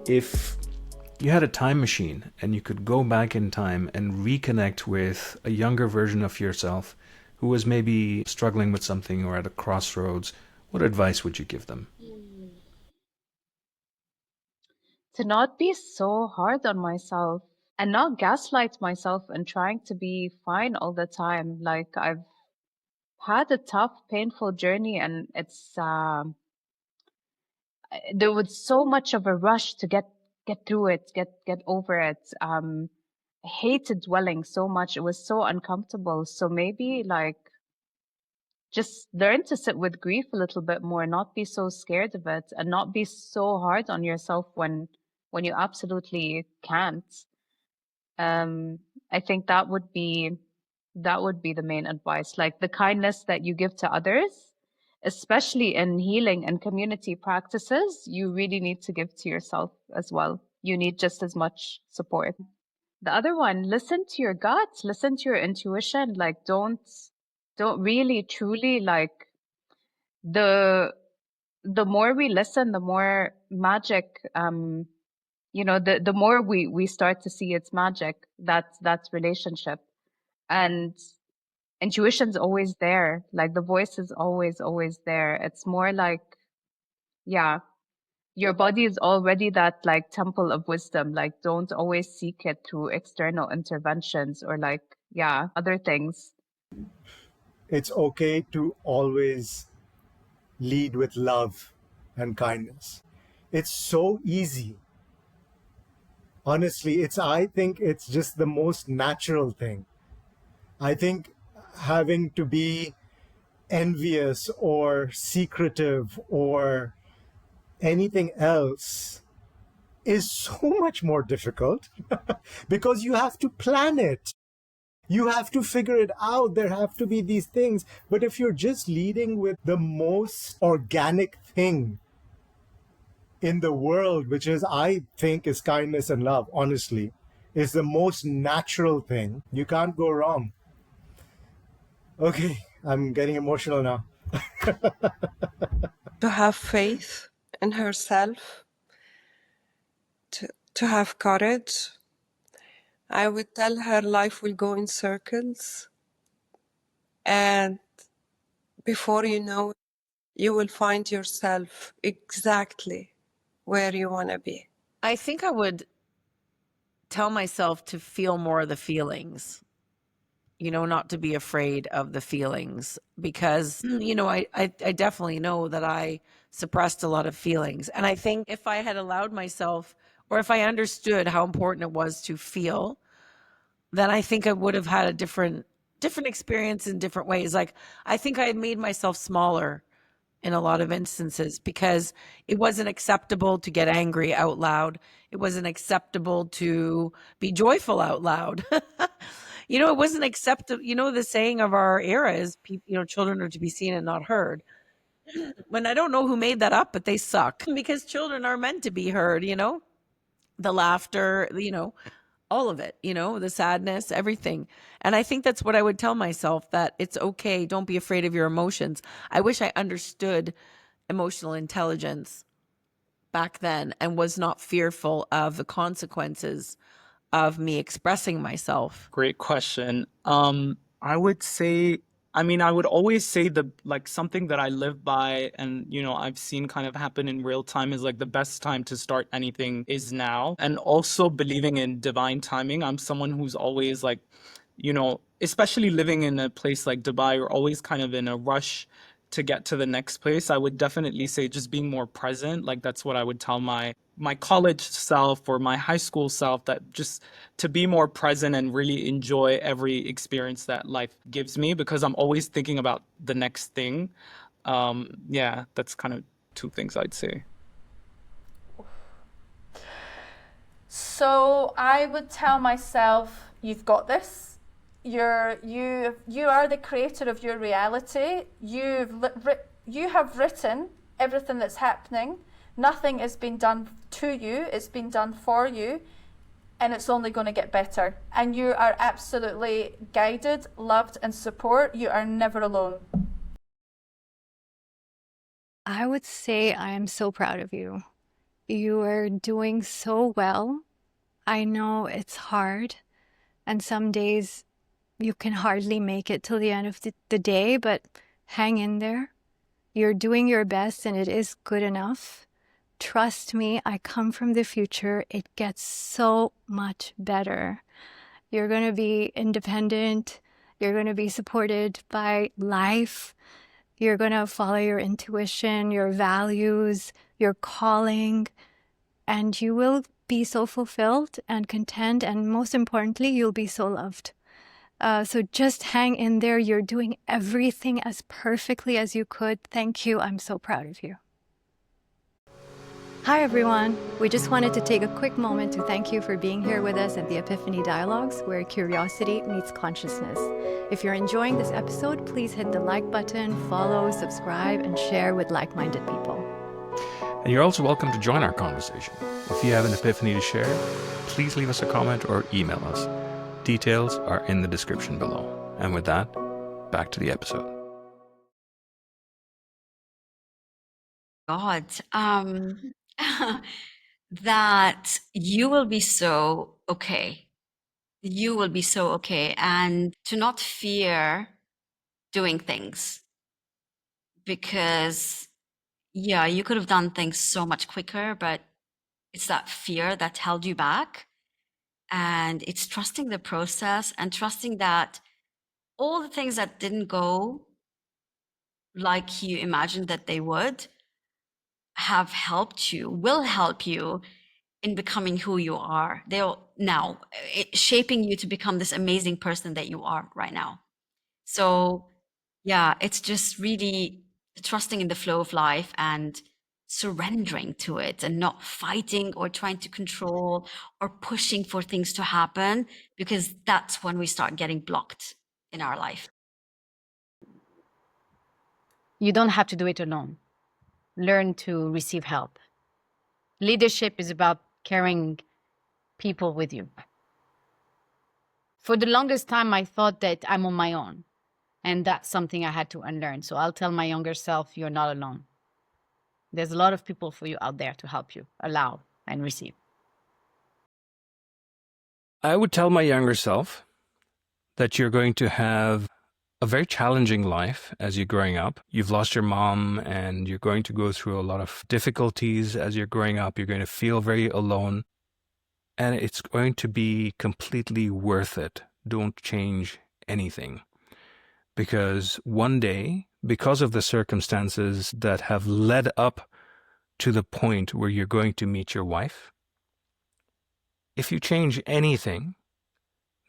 If you had a time machine and you could go back in time and reconnect with a younger version of yourself who was maybe struggling with something or at a crossroads, what advice would you give them? To not be so hard on myself and not gaslight myself and trying to be fine all the time. Like I've had a tough, painful journey, and there was so much of a rush to get through it, get over it. I hated dwelling so much. It was so uncomfortable. So maybe like just learn to sit with grief a little bit more, not be so scared of it, and not be so hard on yourself when you absolutely can't. Um, I think that would be the main advice. Like the kindness that you give to others, especially in healing and community practices, you really need to give to yourself as well. You need just as much support. The other one, listen to your gut, listen to your intuition. Like don't really truly like the the more we listen, the more magic the more we start to see its magic. That's relationship. And intuition's always there. Like the voice is always there. It's more like, yeah, your body is already that like temple of wisdom. Like don't always seek it through external interventions or like, yeah, other things. It's okay to always lead with love and kindness. It's so easy. Honestly, I think it's just the most natural thing. I think having to be envious or secretive or anything else is so much more difficult because you have to plan it. You have to figure it out. There have to be these things. But if you're just leading with the most organic thing in the world, which is, I think, is kindness and love, honestly, is the most natural thing, you can't go wrong. Okay, I'm getting emotional now. To have faith in herself, to have courage. I would tell her life will go in circles, and before you know it, you will find yourself exactly where you want to be. I think I would tell myself to feel more of the feelings, not to be afraid of the feelings, because, I definitely know that I suppressed a lot of feelings. And I think if I had allowed myself, or if I understood how important it was to feel, then I think I would have had a different experience in different ways. Like, I think I had made myself smaller in a lot of instances because it wasn't acceptable to get angry out loud. It wasn't acceptable to be joyful out loud. It wasn't acceptable. The saying of our era is, children are to be seen and not heard. When I don't know who made that up, but they suck because children are meant to be heard, the laughter, all of it, the sadness, everything. And I think that's what I would tell myself, that it's okay. Don't be afraid of your emotions. I wish I understood emotional intelligence back then and was not fearful of the consequences of me expressing myself. Great question. I would say, I would always say something that I live by and, I've seen kind of happen in real time is like the best time to start anything is now. And also believing in divine timing. I'm someone who's always like, especially living in a place like Dubai, you're always kind of in a rush to get to the next place. I would definitely say just being more present. Like that's what I would tell my college self or my high school self, that just to be more present and really enjoy every experience that life gives me, because I'm always thinking about the next thing. Yeah, that's kind of two things I'd say. So I would tell myself, you've got this. You are the creator of your reality. You have written everything that's happening. Nothing has been done to you, it's been done for you, and it's only going to get better. And you are absolutely guided, loved, and support. You are never alone. I would say I am so proud of you. You are doing so well. I know it's hard, and some days you can hardly make it till the end of the day, but hang in there. You're doing your best, and it is good enough. Trust me, I come from the future. It gets so much better. You're going to be independent. You're going to be supported by life. You're going to follow your intuition, your values, your calling, and you will be so fulfilled and content. And most importantly, you'll be so loved. So just hang in there. You're doing everything as perfectly as you could. Thank you. I'm so proud of you. Hi, everyone. We just wanted to take a quick moment to thank you for being here with us at the Epiphany Dialogues, where curiosity meets consciousness. If you're enjoying this episode, please hit the like button, follow, subscribe, and share with like-minded people. And you're also welcome to join our conversation. If you have an epiphany to share, please leave us a comment or email us. Details are in the description below. And with that, back to the episode. God, that you will be so okay. You will be so okay. And to not fear doing things, because, yeah, you could have done things so much quicker, but it's that fear that held you back. And it's trusting the process and trusting that all the things that didn't go like you imagined that they would have helped you, will help you in becoming who you are. They'll now shaping you to become this amazing person that you are right now. So yeah, it's just really trusting in the flow of life and surrendering to it and not fighting or trying to control or pushing for things to happen, because that's when we start getting blocked in our life. You don't have to do it alone. Learn to receive help. Leadership is about carrying people with you. For the longest time, I thought that I'm on my own, and that's something I had to unlearn. So I'll tell my younger self, you're not alone. There's a lot of people for you out there to help you, allow and receive. I would tell my younger self that you're going to have a very challenging life as you're growing up. You've lost your mom and you're going to go through a lot of difficulties as you're growing up. You're going to feel very alone, and it's going to be completely worth it. Don't change anything, because one day, because of the circumstances that have led up to the point where you're going to meet your wife, if you change anything,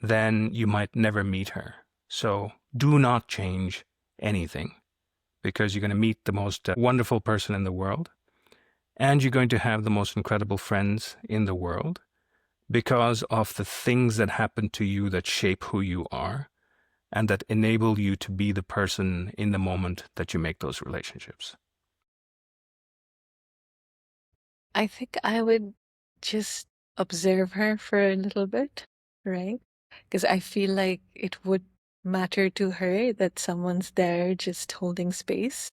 then you might never meet her. So do not change anything, because you're going to meet the most wonderful person in the world, and you're going to have the most incredible friends in the world because of the things that happen to you that shape who you are and that enable you to be the person in the moment that you make those relationships. I think I would just observe her for a little bit, right? Because I feel like it would matter to her that someone's there just holding space.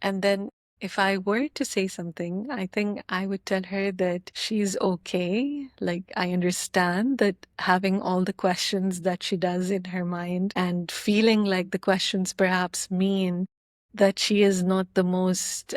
And then if I were to say something, I think I would tell her that she's okay. Like, I understand that having all the questions that she does in her mind and feeling like the questions perhaps mean that she is not the most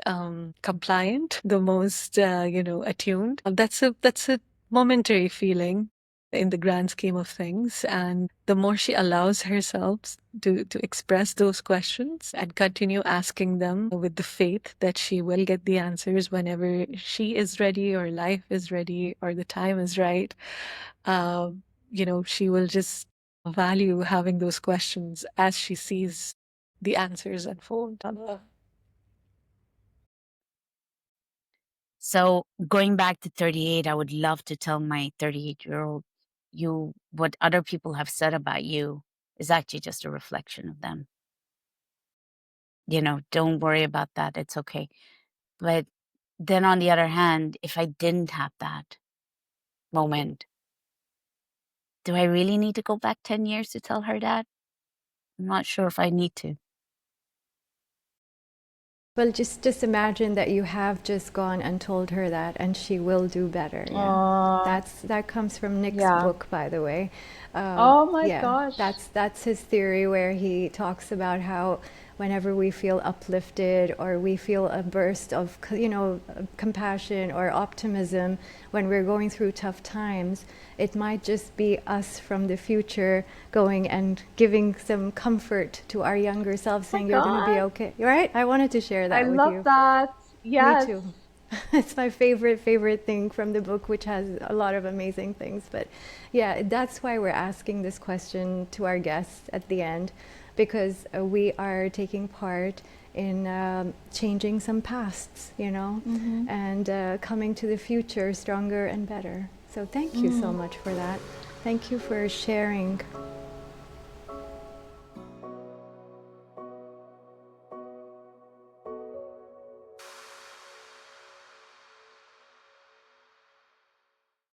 compliant, the most attuned. That's a momentary feeling in the grand scheme of things. And the more she allows herself to express those questions and continue asking them with the faith that she will get the answers whenever she is ready or life is ready or the time is right, she will just value having those questions as she sees the answers unfold. So going back to 38, I would love to tell my 38-year-old, what other people have said about you is actually just a reflection of them. Don't worry about that. It's okay. But then on the other hand, if I didn't have that moment, do I really need to go back 10 years to tell her that? I'm not sure if I need to. Well, just imagine that you have just gone and told her that, and she will do better. Yeah, that comes from Nick's Yeah. book, by the way. Oh my Yeah, gosh. that's his theory, where he talks about how whenever we feel uplifted or we feel a burst of, compassion or optimism when we're going through tough times, it might just be us from the future going and giving some comfort to our younger self, saying you're going to be God. okay. Right? I wanted to share I that with love you. that. Me Yes. too. It's my favorite thing from the book, which has a lot of amazing things. But yeah, that's why we're asking this question to our guests at the end, because we are taking part in changing some pasts, and coming to the future stronger and better. So thank you so much for that. Thank you for sharing